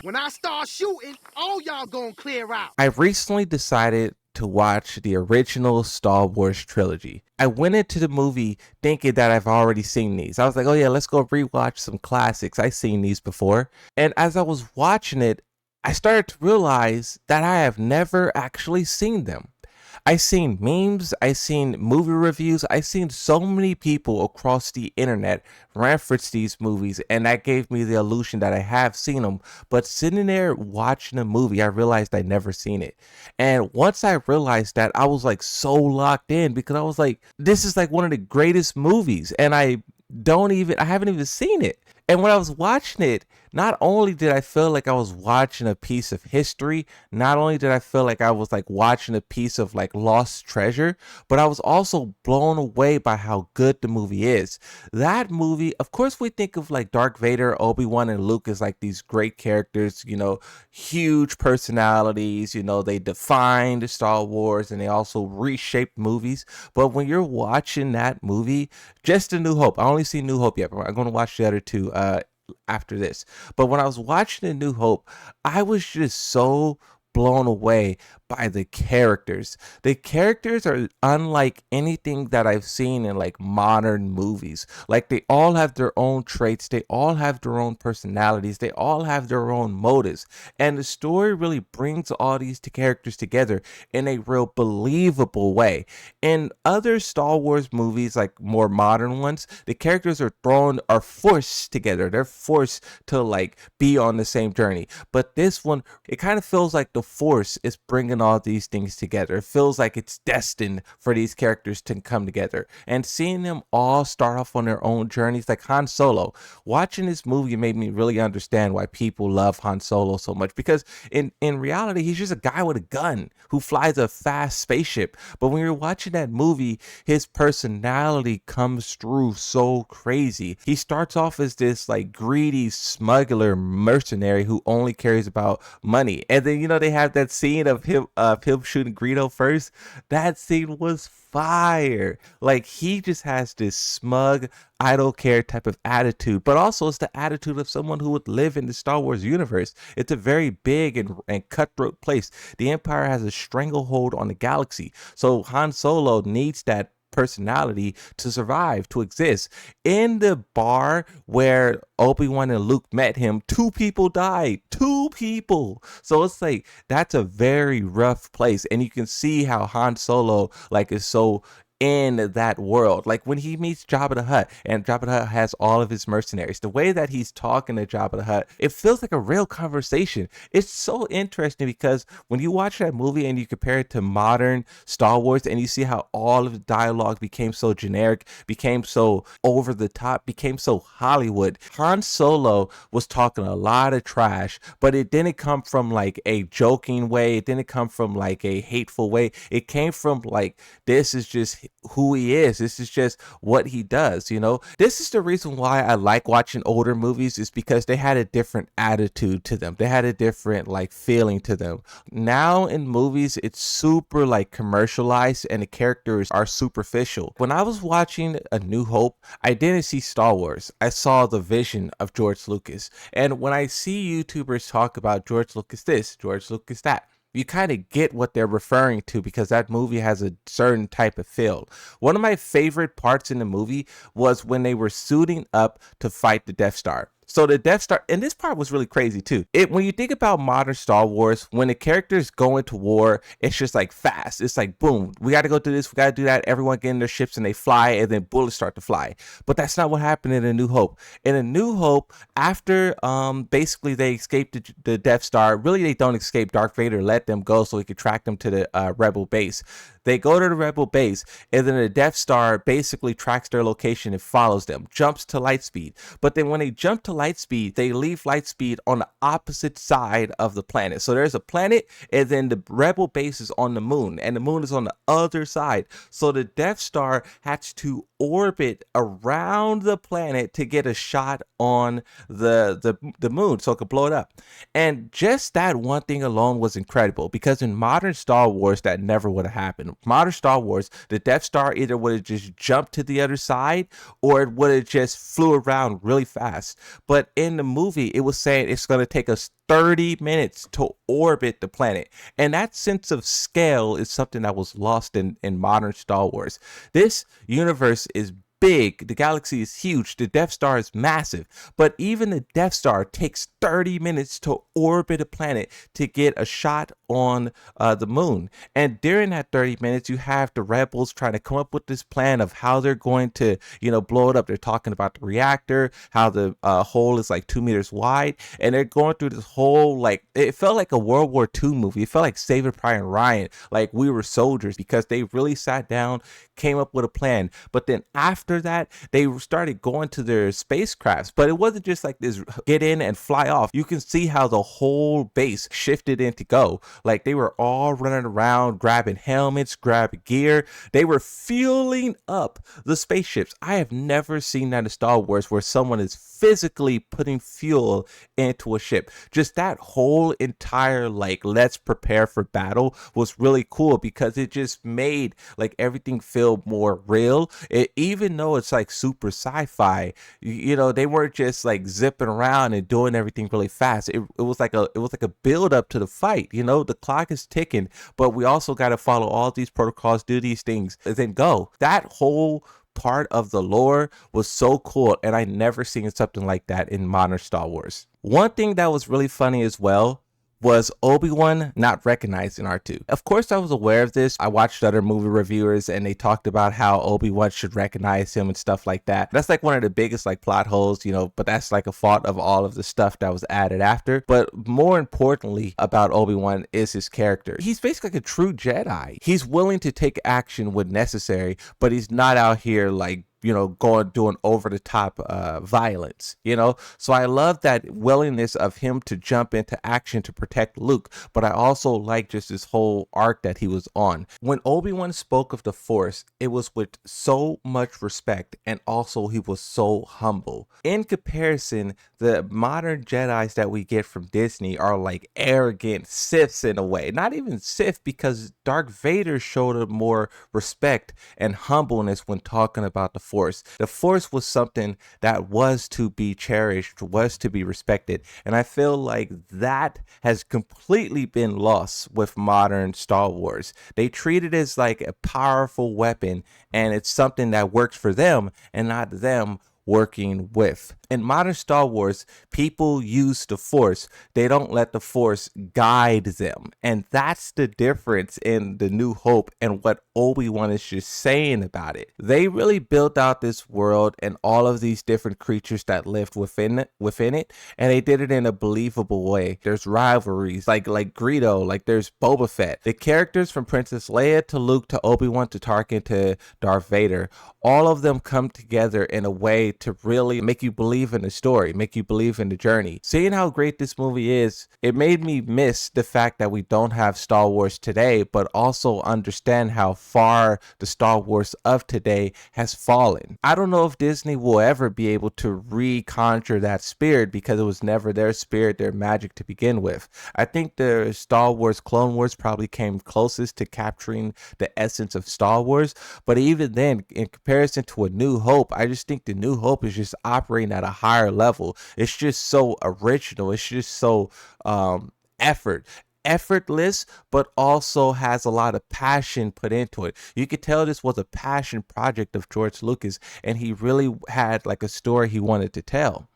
When I start shooting, all y'all gonna clear out. I recently decided to watch the original Star Wars trilogy. I went into the movie thinking that I've already seen these. I was like, oh yeah, let's go rewatch some classics. I've seen these before. And as I was watching it, I started to realize that I have never actually seen them. I seen memes, I seen movie reviews, I seen so many people across the internet reference these movies, and that gave me the illusion that I have seen them. But sitting there watching the movie, I realized I never seen it. And once I realized that, I was like so locked in because I was like, this is like one of the greatest movies, and I haven't even seen it. And when I was watching it, not only did I feel like I was watching a piece of history, not only did I feel like I was like watching a piece of like lost treasure, but I was also blown away by how good the movie is. That movie, of course, we think of like Darth Vader, Obi-Wan, and Luke as like these great characters, huge personalities, they defined Star Wars and they also reshaped movies. But when you're watching that movie, just A New Hope, I only see New Hope yet, but I'm going to watch the other two after this. But when I was watching A New Hope, I was just so blown away by the characters. The characters are unlike anything that I've seen in like modern movies. Like they all have their own traits, they all have their own personalities, they all have their own motives. And the story really brings all these characters together in a real believable way. In other Star Wars movies, like more modern ones, the characters are forced together. They're forced to like be on the same journey. But this one, it kind of feels like the Force is bringing all these things together. It feels like it's destined for these characters to come together. And seeing them all start off on their own journeys, like Han Solo, watching this movie made me really understand why people love Han Solo so much. Because in reality, he's just a guy with a gun who flies a fast spaceship. But when you're watching that movie, his personality comes through so crazy. He starts off as this like greedy smuggler mercenary who only cares about money. And then they have that scene of him shooting Greedo first. That scene was fire. Like he just has this smug, I don't care type of attitude, but also it's the attitude of someone who would live in the Star Wars universe. It's a very big and cutthroat place. The Empire has a stranglehold on the galaxy, so Han Solo needs that personality to survive, to exist. In the bar where Obi-Wan and Luke met him, 2 people died. 2 people. So it's like that's a very rough place, and you can see how Han Solo like is so in that world. Like when he meets Jabba the Hutt and Jabba the Hutt has all of his mercenaries, the way that he's talking to Jabba the Hutt, it feels like a real conversation. It's so interesting because when you watch that movie and you compare it to modern Star Wars and you see how all of the dialogue became so generic, became so over the top, became so Hollywood. Han Solo was talking a lot of trash, but it didn't come from like a joking way. It didn't come from like a hateful way. It came from like, this is just who he is. This is just what he does. This is the reason why I like watching older movies, is because they had a different attitude to them. They had a different like feeling to them. Now in movies, it's super like commercialized and the characters are superficial. When I was watching A New Hope, I didn't see Star Wars. I saw the vision of George Lucas. And when I see YouTubers talk about George Lucas this, George Lucas that, you kind of get what they're referring to because that movie has a certain type of feel. One of my favorite parts in the movie was when they were suiting up to fight the Death Star. So the Death Star, and this part was really crazy too. When you think about modern Star Wars, when the characters go into war, it's just like fast. It's like, boom, we got to go do this, we got to do that. Everyone get in their ships and they fly, and then bullets start to fly. But that's not what happened in A New Hope. In A New Hope, after basically they escape the Death Star, really they don't escape. Darth Vader let them go so he could track them to the Rebel base. They go to the Rebel base, and then the Death Star basically tracks their location and follows them, jumps to light speed. But then when they jump to light speed, they leave light speed on the opposite side of the planet. So there's a planet, and then the Rebel base is on the moon, and the moon is on the other side. So the Death Star has to orbit around the planet to get a shot on the moon so it could blow it up. And just that one thing alone was incredible, because in modern Star Wars, that never would have happened. Modern Star Wars, the Death Star either would have just jumped to the other side or it would have just flew around really fast. But in the movie, it was saying it's going to take us 30 minutes to orbit the planet. And that sense of scale is something that was lost in modern Star Wars. This universe is big. The galaxy is huge. The Death Star is massive. But even the Death Star takes 30 minutes to orbit a planet to get a shot on the moon. And during that 30 minutes, you have the rebels trying to come up with this plan of how they're going to, blow it up. They're talking about the reactor, how the hole is like 2 meters wide. And they're going through this whole, like, it felt like a World War II movie. It felt like Saving Private Ryan, like we were soldiers, because they really sat down, came up with a plan. But then after that, they started going to their spacecrafts. But it wasn't just like this get in and fly off. You can see how the whole base shifted in to go. Like they were all running around, grabbing helmets, grabbing gear. They were fueling up the spaceships. I have never seen that in Star Wars where someone is physically putting fuel into a ship. Just that whole entire, like, let's prepare for battle was really cool, because it just made like everything feel more real. Even though it's like super sci-fi, they weren't just like zipping around and doing everything really fast. It was like a build up to the fight. The clock is ticking, but we also got to follow all these protocols, do these things, and then go. That whole part of the lore was so cool, and I never seen something like that in modern Star Wars. One thing that was really funny as well was Obi-Wan not recognizing R2. Of course, I was aware of this. I watched other movie reviewers and they talked about how Obi-Wan should recognize him and stuff like that. That's like one of the biggest like plot holes, but that's like a fault of all of the stuff that was added after. But more importantly about Obi-Wan is his character. He's basically like a true Jedi. He's willing to take action when necessary, but he's not out here like doing over the top violence, So I love that willingness of him to jump into action to protect Luke, but I also like just this whole arc that he was on. When Obi-Wan spoke of the Force, it was with so much respect, and also he was so humble. In comparison, the modern Jedis that we get from Disney are like arrogant Siths in a way. Not even Sith, because Darth Vader showed a more respect and humbleness when talking about the Force. The Force was something that was to be cherished, was to be respected. And I feel like that has completely been lost with modern Star Wars. They treat it as like a powerful weapon, and it's something that works for them and not them working with. In modern Star Wars, people use the Force. They don't let the Force guide them. And that's the difference in The New Hope and what Obi-Wan is just saying about it. They really built out this world and all of these different creatures that lived within it, and they did it in a believable way. There's rivalries, like Greedo, like there's Boba Fett. The characters from Princess Leia to Luke to Obi-Wan to Tarkin to Darth Vader, all of them come together in a way to really make you believe in the story, make you believe in the journey. Seeing how great this movie is, it made me miss the fact that we don't have Star Wars today, but also understand how far the Star Wars of today has fallen. I don't know if Disney will ever be able to reconjure that spirit, because it was never their spirit, their magic to begin with. I think the Star Wars Clone Wars probably came closest to capturing the essence of Star Wars, but even then, in comparison to A New Hope, I just think The New Hope is just operating at a higher level. It's just so original. It's just so effortless, but also has a lot of passion put into it. You could tell this was a passion project of George Lucas, and he really had like a story he wanted to tell.